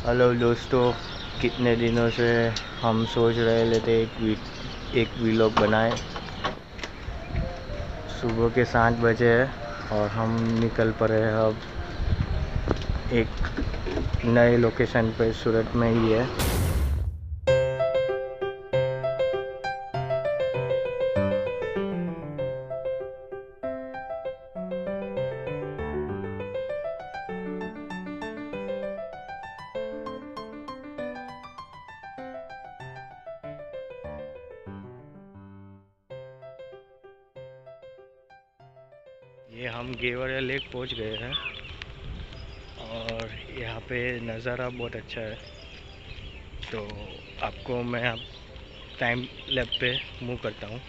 Hello दोस्तों, कितने दिनों से हम सोच रहे थे एक व्लॉग बनाएं। सुबह के 7 बजे है और हम निकल पड़े हैं अब एक नए लोकेशन पे, सूरत में ही है। ये हम गेवर लेक पहुंच गए हैं और यहाँ पे नज़ारा बहुत अच्छा है। तो आपको मैं अब टाइम लैप पे मूव करता हूँ।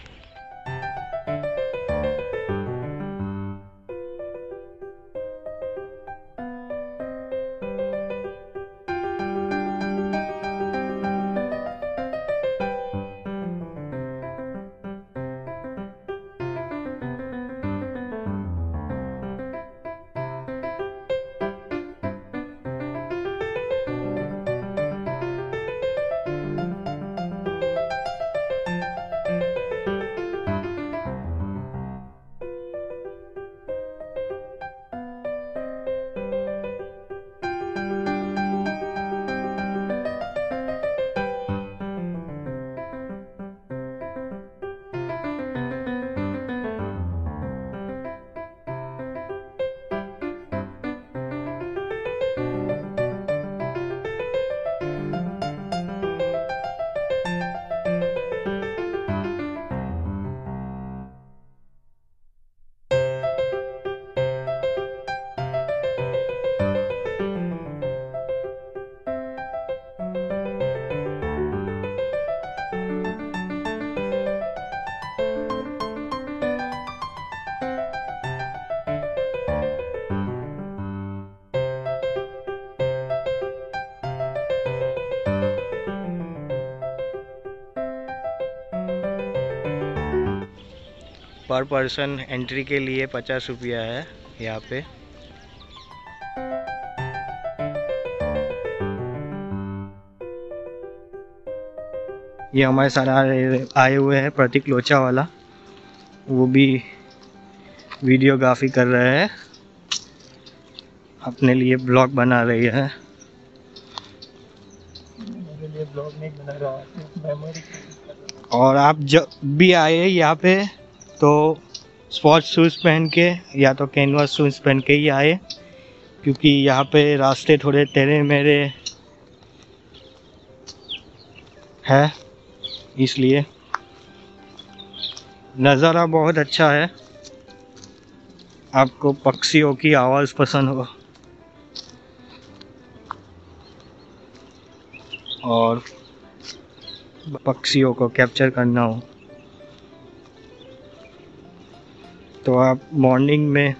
पर पर्सन एंट्री के लिए 50 रुपया है यहाँ पे। ये हमारे साथ आए हुए हैं प्रतीक लोचा वाला, वो भी वीडियोग्राफी कर रहे हैं, अपने लिए ब्लॉग बना रही है। मेरे लिए ब्लॉग नहीं बना रहा है, मेमोरी। और आप जब भी आए यहाँ पे तो स्पोर्ट्स शूज़ पहन के या तो कैनवास शूज़ पहन के ही आए, क्योंकि यहाँ पे रास्ते थोड़े टेढ़े मेढ़े है, इसलिए नज़ारा बहुत अच्छा है। आपको पक्षियों की आवाज़ पसंद हो और पक्षियों को कैप्चर करना हो तो आप मॉर्निंग में,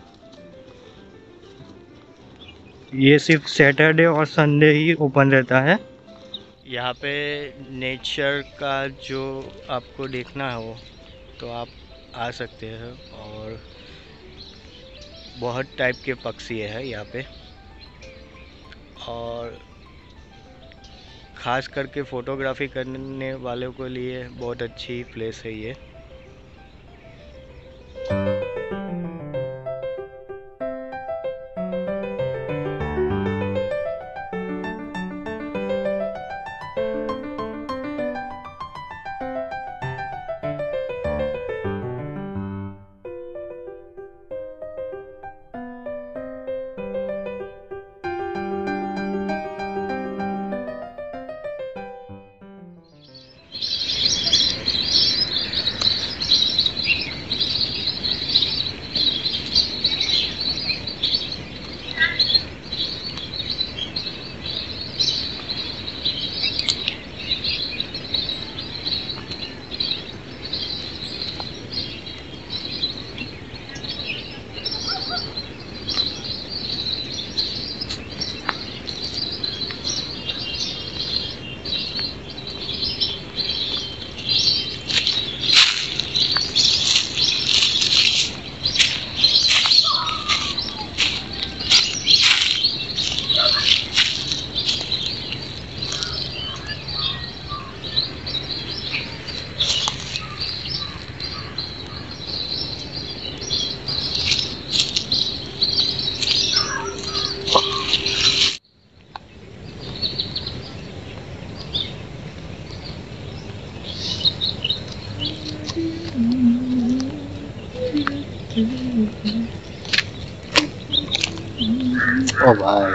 ये सिर्फ सैटरडे और संडे ही ओपन रहता है। यहाँ पे नेचर का जो आपको देखना हो तो आप आ सकते हैं। और बहुत टाइप के पक्षी है यहाँ पे, और ख़ास करके फ़ोटोग्राफी करने वालों के लिए बहुत अच्छी प्लेस है ये। ओ भाई